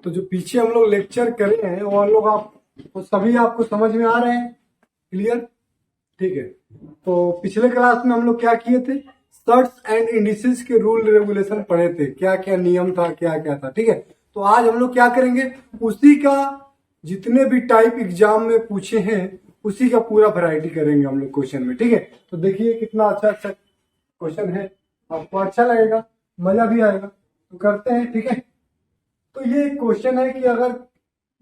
तो जो पीछे हम लोग लेक्चर करे हैं वो हम लोग आप वो सभी आपको समझ में आ रहे हैं? क्लियर? ठीक है। तो पिछले क्लास में हम लोग क्या किए थे? सर्ट्स एंड इंडिसेस के रूल रेगुलेशन पढ़े थे, क्या क्या नियम था, क्या क्या था। ठीक है। तो आज हम लोग क्या करेंगे, उसी का जितने भी टाइप एग्जाम में पूछे हैं उसी का पूरा वैरायटी करेंगे हम लोग क्वेश्चन में। ठीक है। तो देखिए कितना अच्छा अच्छा क्वेश्चन है, आपको अच्छा लगेगा, मजा भी आएगा। तो करते हैं। ठीक है। तो ये क्वेश्चन है कि अगर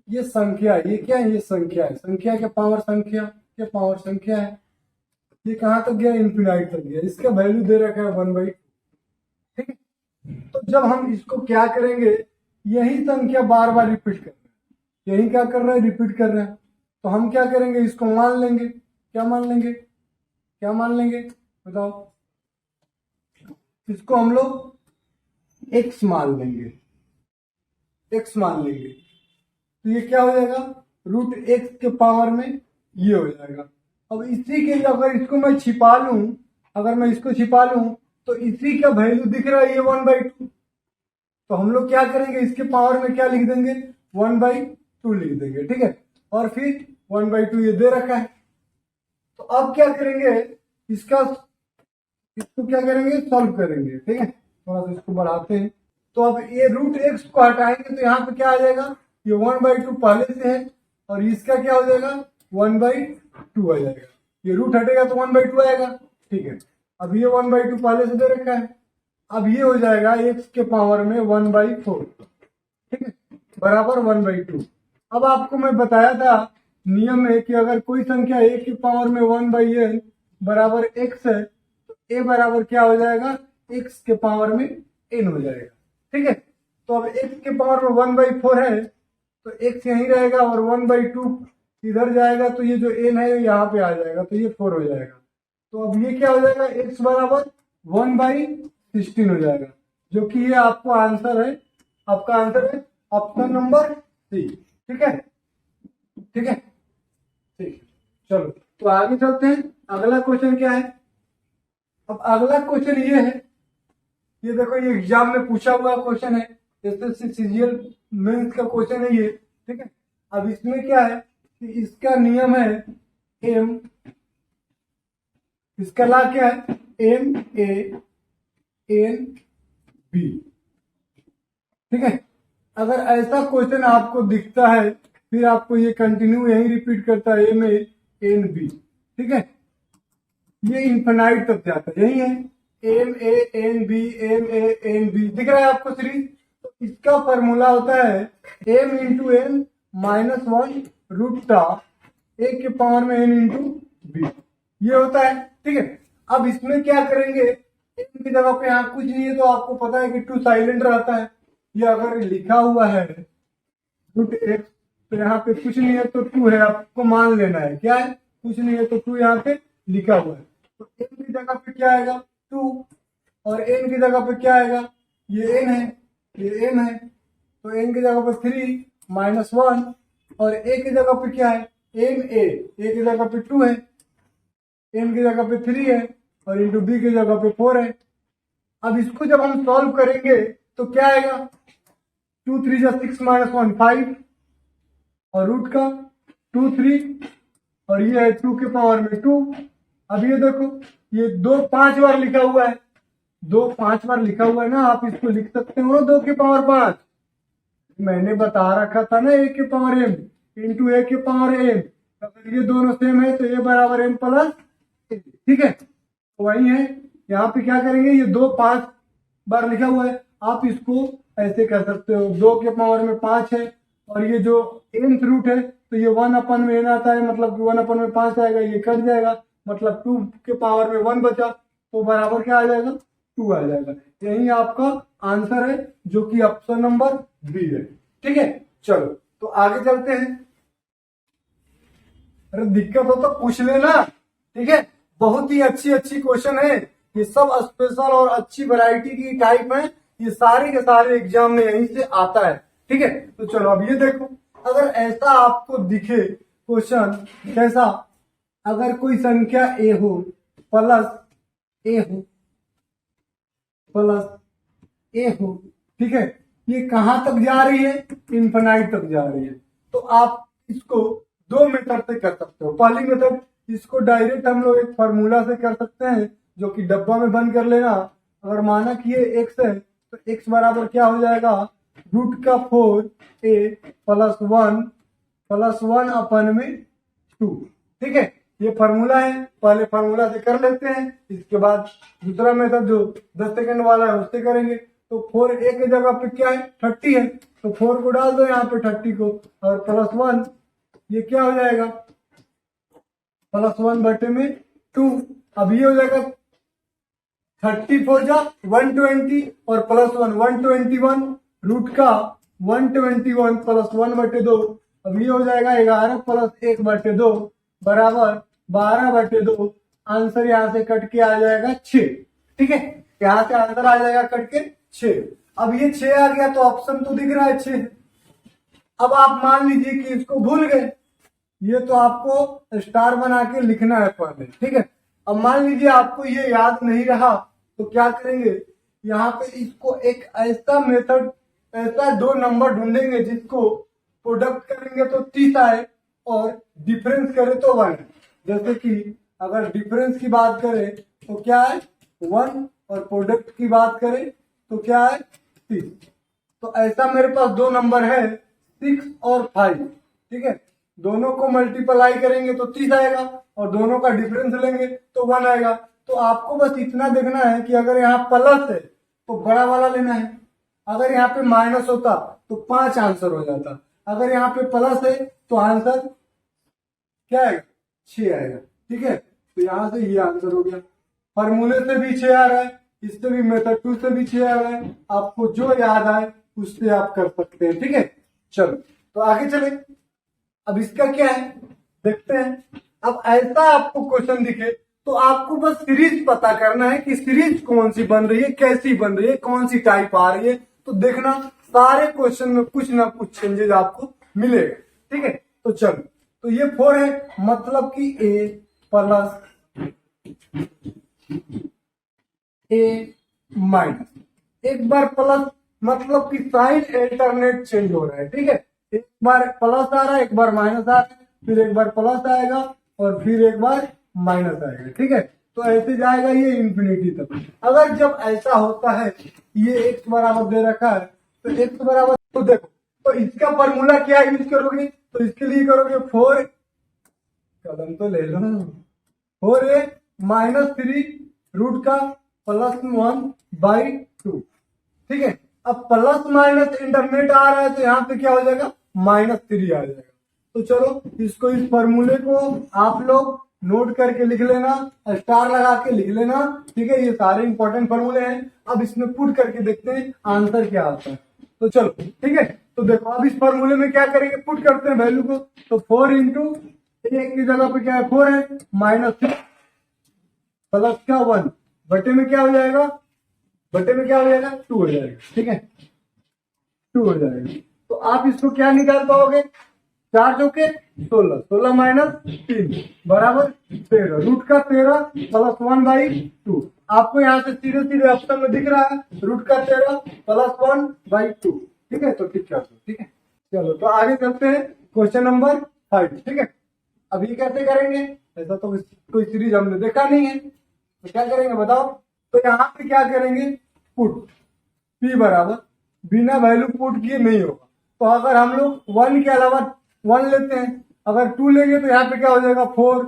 ये संख्या, ये क्या है, ये संख्या है, संख्या के पावर संख्या के पावर संख्या है, ये कहां तक गया, इन्फिनाइट तक गया, इसका वैल्यू दे रखा है 1/2। ठीक है। तो जब हम इसको क्या करेंगे, यही संख्या बार बार रिपीट कर रहे हैं, यही क्या कर रहे हैं, रिपीट कर रहे हैं। तो हम क्या करेंगे, इसको मान लेंगे। क्या मान लेंगे, क्या मान लेंगे, बताओ। इसको हम लोग x मान लेंगे, x मान लेंगे। तो ये क्या हो जाएगा, √x के पावर में ये हो जाएगा। अब इसी के लिए अगर इसको मैं छिपा लूं, अगर मैं इसको छिपा लूं तो इसी का वैल्यू दिख रहा है ये 1/2। तो हम लोग क्या करेंगे, इसके पावर में क्या लिख देंगे, 1/2 लिख देंगे। ठीक है। और फिर 1/2 ये दे रखा है। तो अब क्या करेंगे, इसको क्या करेंगे, सॉल्व करेंगे। ठीक है। थोड़ा सा इसको बढ़ाते हैं। तो अब ये √x को हटाएंगे तो यहाँ पे क्या आ जाएगा, ये 1/2 पहले से है और इसका क्या हो जाएगा, 1/2 आ जाएगा। ये रूट हटेगा तो 1/2 आएगा। ठीक है। अब ये 1/2 पहले से दे रखा है। अब ये हो जाएगा x के पावर में 1/4। ठीक है, बराबर 1/2। अब आपको मैं बताया था नियम है कि अगर कोई संख्या a की पावर में 1/n बराबर x है तो a बराबर क्या हो जाएगा, x के पावर में n हो जाएगा। ठीक है। तो अब x के पावर में 1/4 है तो x यहीं रहेगा और 1/2 इधर जाएगा तो ये जो n है यहाँ पे आ जाएगा तो ये 4 हो जाएगा। तो अब ये क्या हो जाएगा, x बराबर 1/16 हो जाएगा, जो कि ये आपको आंसर है, आपका आंसर है ऑप्शन नंबर सी। ठीक है। ठीक है। ठीक, चलो तो आगे चलते हैं। अगला क्वेश्चन क्या है, अब अगला क्वेश्चन ये है, ये देखो ये एग्जाम में पूछा हुआ क्वेश्चन है, एसएससी सीजीएल मेंस का क्वेश्चन है ये। ठीक है। अब इसमें क्या है कि इसका नियम है एम, इसका ला क्या है, MANB। ठीक है। अगर ऐसा क्वेश्चन आपको दिखता है फिर आपको ये कंटिन्यू यही रिपीट करता है MANB। ठीक है। ये इन्फिनाइट तक जाता है, यही है MANB दिख रहा है आपको सीरीज। तो इसका फॉर्मूला होता है m इंटू n माइनस 1 √टा a के पावर में n इंटू b, ये होता है। ठीक है। अब इसमें क्या करेंगे, n की जगह पे यहाँ कुछ नहीं है तो आपको पता है कि 2 साइलेंट रहता है। ये अगर लिखा हुआ है √x तो यहाँ पे कुछ नहीं है तो 2 है, आपको मान लेना है क्या है, कुछ नहीं है तो 2 यहाँ पे लिखा हुआ है। तो n की जगह पे क्या आएगा, 2, और n की जगह पे क्या आएगा, ये n है, ये n है, तो n की जगह पे 3 माइनस 1, और a की जगह पे क्या है, a की जगह पे 2 है, n की जगह पे 3 है, और इंटू b की जगह पे 4 है। अब इसको जब हम सॉल्व करेंगे तो क्या आएगा, 2 3 जा 6 माइनस 1 5, और रूट का 2 3, और ये है 2 के पावर में 2। अब ये देखो ये 2 5 बार लिखा हुआ है, 2 5 बार लिखा हुआ है ना, आप इसको लिख सकते हो 2 के पावर 5। मैंने बता रखा था ना a के पावर m इंटू a के पावर m, अगर ये दोनों सेम है तो a बराबर m प्लस। ठीक है। तो वही है, यहाँ पे क्या करेंगे, ये 2 5 बार लिखा हुआ है, आप इसको ऐसे कर सकते हो, 2 के पावर में 5 है और ये जो nth रूट है तो ये 1/n आता है, मतलब 1/5 आएगा, ये कट जाएगा, मतलब 2 के पावर में 1 बचा तो बराबर क्या आ जाएगा, 2 आ जाएगा। यही आपका आंसर है जो कि ऑप्शन नंबर बी है। ठीक है। चलो तो आगे चलते हैं। अरे दिक्कत हो तो पूछ लेना। ठीक है। बहुत ही अच्छी अच्छी क्वेश्चन है, ये सब स्पेशल और अच्छी वैरायटी की टाइप है, ये सारे के सारे एग्जाम में यहीं से आता है। ठीक है। तो चलो अब ये देखो, अगर ऐसा आपको दिखे क्वेश्चन, कैसा, अगर कोई संख्या a हो प्लस a हो, प्लस a हो, ठीक है, ये कहाँ तक जा रही है, इन्फिनाइट तक जा रही है। तो आप इसको दो मेथड से कर सकते हो। पहली मेथड, इसको डायरेक्ट हम लोग एक फार्मूला से कर सकते हैं, जो कि डब्बा में बंद कर लेना। अगर माना कि ये एक्स है तो एक्स बराबर क्या हो जाएगा, रूट का 4a प्लस वन अपन में 2। ठीक है, ये फार्मूला है, पहले फार्मूला से कर लेते हैं, इसके बाद दूसरा मेथड जो 10 सेकंड वाला है उससे करेंगे। तो 4a की जगह पे क्या है, 30 है, तो 4 को डाल दो यहाँ पे 30 को, और प्लस 1, ये क्या हो जाएगा, प्लस 1 बटे में 2। अब ये हो जाएगा 34 जा 120 और प्लस 1 121, रूट का 121 प्लस 1 बटे 2। अब ये हो जाएगा 11 प्लस 1 बटे 2 बराबर 12 बटे 2। आंसर यहाँ से कट के आ जाएगा 6। ठीक है, यहाँ से आंसर आ जाएगा कट के 6। अब ये 6 आ गया तो ऑप्शन तो दिख रहा है 6। अब आप मान लीजिए कि इसको भूल गए, ये तो आपको स्टार बना के लिखना है पहले। ठीक है, अब मान लीजिए आपको ये याद नहीं रहा तो क्या करेंगे, यहाँ पे इसको एक ऐसा मेथड, ऐसा दो नंबर ढूंढेंगे जिसको प्रोडक्ट करेंगे तो 30 आए और डिफरेंस करें तो 1। जैसे कि अगर डिफरेंस की बात करें तो क्या है 1 और प्रोडक्ट की बात करें तो क्या है 30। तो ऐसा मेरे पास दो नंबर है 6 और 5। ठीक है, दोनों को मल्टीप्लाई करेंगे तो 30 आएगा और दोनों का डिफरेंस लेंगे तो 1 आएगा। तो आपको बस इतना देखना है कि अगर यहाँ प्लस है तो बड़ा वाला लेना है, अगर यहाँ पे माइनस होता तो 5 आंसर हो जाता, अगर यहाँ पे प्लस है तो आंसर क्या आएगा, 6 आएगा। ठीक है, तो यहाँ से ये आंसर हो गया। फॉर्मूले से भी 6 आ रहा है, इससे भी मेथड 2 से भी 6 आ रहा है, आपको जो याद आए उससे आप कर सकते हैं। ठीक है, चलो तो आगे चले। अब इसका क्या है देखते हैं। अब ऐसा आपको क्वेश्चन दिखे तो आपको बस सीरीज पता करना है कि सीरीज कौन सी बन रही है, कैसी बन रही है, कौन सी टाइप आ रही है। तो देखना सारे क्वेश्चन में कुछ ना कुछ चेंजेस आपको मिलेगा। ठीक है, तो चलो, तो ये 4 है, मतलब कि a प्लस a माइनस, एक बार प्लस मतलब कि साइन अल्टरनेट चेंज हो रहा है। ठीक है, एक बार प्लस आ रहा है, एक बार माइनस आ रहा है, फिर एक बार प्लस आएगा और फिर एक बार माइनस आएगा। ठीक है, तो ऐसे जाएगा ये इंफिनिटी तक। अगर जब ऐसा होता है, ये x बराबर दे रखा है तो x बराबर, तो देखो तो इसका फॉर्मूला क्या यूज करोगे, तो इसके लिए करोगे 4, कदम तो ले लो, 4a माइनस 3 रूट का प्लस 1/2। ठीक है, अब प्लस माइनस इंटरनेट आ रहा है तो यहाँ पे क्या हो जाएगा, -3 आ जाएगा। तो चलो इसको, इस फॉर्मूले को आप लोग नोट करके लिख लेना, स्टार लगा के लिख लेना। ठीक है, ये सारे इंपॉर्टेंट फॉर्मूले हैं। अब इसमें पुट करके देखते हैं आंसर क्या आता है। तो चलो ठीक है, तो देखो अब इस फॉर्मूले में क्या करेंगे, पुट करते हैं वैल्यू को। तो 4 इंटू ए की जगह पे क्या है 4 है, -6 प्लस का 1 बटे में क्या हो जाएगा, बटे में क्या हो जाएगा 2 हो जाएगा। ठीक है, 2 हो जाएगा। तो आप इसको क्या निकाल पाओगे, 4 चौके 16, 16 माइनस 3 बराबर 13, रूट का 13 प्लस 1/2। आपको यहाँ से सीधे सीधे ऑप्शन में दिख रहा है रूट का 13 प्लस 1/2। ठीक है, तो ठीक है। ठीक है, चलो तो आगे चलते हैं क्वेश्चन नंबर 5। ठीक है, अब ये कैसे करेंगे, ऐसा तो कोई सीरीज हमने देखा नहीं है, तो क्या करेंगे बताओ। तो यहाँ पे क्या करेंगे, पुट p बराबर बिना वैल्यू पुट किए नहीं होगा। तो अगर हम लोग 1 के अलावा 1 लेते हैं, अगर 2 लेंगे तो यहाँ पे क्या हो जाएगा 4,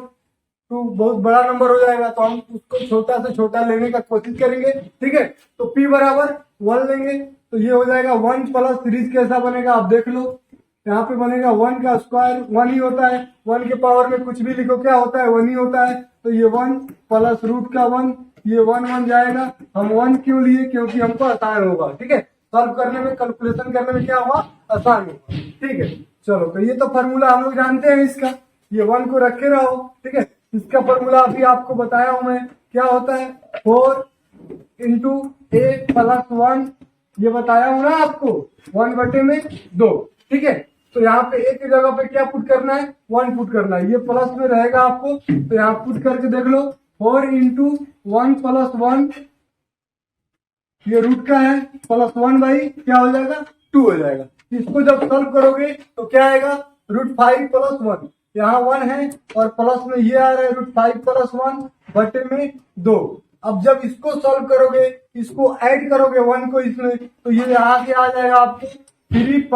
2 बहुत बड़ा नंबर हो जाएगा, तो हम उसको छोटा से छोटा लेने का कोशिश करेंगे। ठीक है, तो p बराबर 1 लेंगे तो ये हो जाएगा 1 प्लस सीरीज कैसा बनेगा आप देख लो, यहाँ पे बनेगा 1 का स्क्वायर 1 ही होता है, 1 के पावर में कुछ भी लिखो क्या होता है 1 ही होता है। तो ये 1 प्लस रूट का 1, ये 1 1 जाएगा। हम 1 क्यों लिए, क्योंकि हमको आसान होगा। ठीक है, सॉल्व करने में, कैलकुलेशन करने में क्या होगा, आसान होगा। ठीक है, चलो तो ये तो फॉर्मूला हम लोग जानते हैं इसका, ये 1 को रखे रहो। ठीक है, इसका फॉर्मूला अभी आपको बताया हूं मैं, क्या होता है 4 इंटू a प्लस 1, ये बताया हूं ना आपको, 1 बटे में 2। ठीक है, तो यहाँ पे a की जगह पे क्या पुट करना है, 1 पुट करना है, ये प्लस में रहेगा आपको, तो यहाँ पुट करके देख लो 4 इंटू 1 प्लस 1 ये रूट का है, +1 क्या हो जाएगा 2 हो जाएगा। इसको जब सॉल्व करोगे तो क्या आएगा √5 + 1, यहाँ 1 है और प्लस में ये आ रहा है √5 + 1 बटे में 2। अब जब इसको सॉल्व करोगे, इसको ऐड करोगे 1 को इसमें, तो ये यहाँ से आ जाएगा आपको 3 +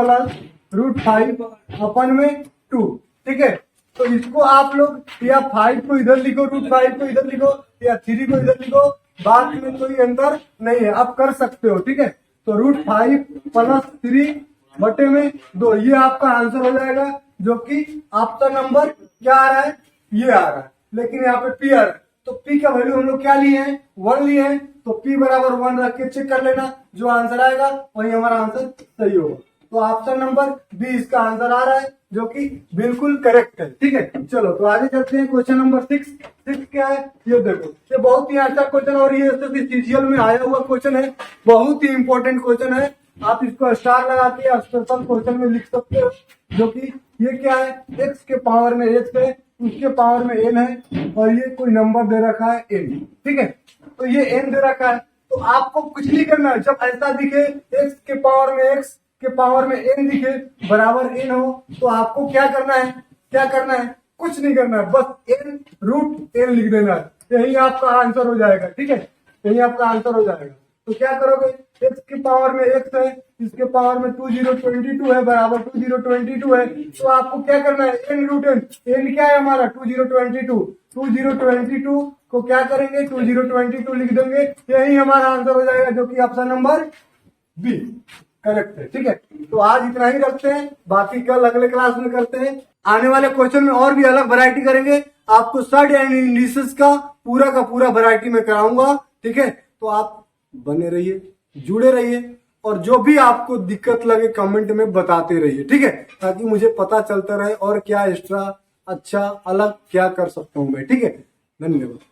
√5 अपन में 2। ठीक है, तो इसको आप लोग या 5 को इधर लिखो, √5 को इधर लिखो, या 3 को इधर लिखो, बात में कोई अंतर नहीं है, आप कर सकते हो। ठीक है, तो √5 + 3 बटे में 2, ये आपका आंसर हो जाएगा, जो कि आपका नंबर क्या आ रहा है, ये आ रहा है। लेकिन यहाँ पे P आ रहा है, तो P का वैल्यू हम लोग क्या लिए हैं 1 लिए हैं, तो P बराबर 1 रख के चेक कर लेना, जो आंसर आएगा वही हमारा आंसर सही होगा। तो ऑप्शन नंबर बी इसका आंसर आ रहा है, जो कि बिल्कुल करेक्ट है। ठीक है, चलो तो आगे चलते हैं। क्वेश्चन नंबर 6 क्या है ये देखो, ये बहुत ही अच्छा क्वेश्चन और ये सीजीएल में आया हुआ क्वेश्चन है, बहुत ही इंपॉर्टेंट क्वेश्चन है। आप इसको स्टार लगा के स्पेशल क्वेश्चन में लिख सकते हो, जो कि ये क्या है x के पावर में x है, उसके पावर में n है, और ये कोई नंबर दे रखा है n। ठीक है, तो ये n दे रखा है, तो आपको कुछ नहीं करना है। जब ऐसा दिखे x के पावर में x के पावर में n दिखे बराबर n हो, तो आपको क्या करना है, कुछ नहीं करना है, बस n√n लिख देना है, यही आपका आंसर हो जाएगा। ठीक है, यही आपका आंसर हो जाएगा। तो क्या करोगे, x के पावर में x है, इसके पावर में 2022 है, बराबर 2022 है, तो आपको क्या करना है n√n, n क्या है हमारा 2022 को क्या करेंगे 2022 लिख देंगे, यही हमारा आंसर हो जाएगा, जो कि ऑप्शन नंबर बी करेक्ट है। ठीक है, तो आज इतना ही रखते हैं, बाकी कल अगले क्लास में करते हैं। आने वाले क्वेश्चन में और भी अलग वैरायटी करेंगे, आपको सर्ड एंड इंडिसेस का पूरा वैरायटी में कराऊंगा। ठीक है, तो आप बने रहिए, जुड़े रहिए, और जो भी आपको दिक्कत लगे कमेंट में बताते रहिए। ठीक है, ताकि मुझे पता चलता रहे और क्या एक्स्ट्रा अच्छा अलग क्या कर सकता हूं मैं। ठीक है, धन्यवाद।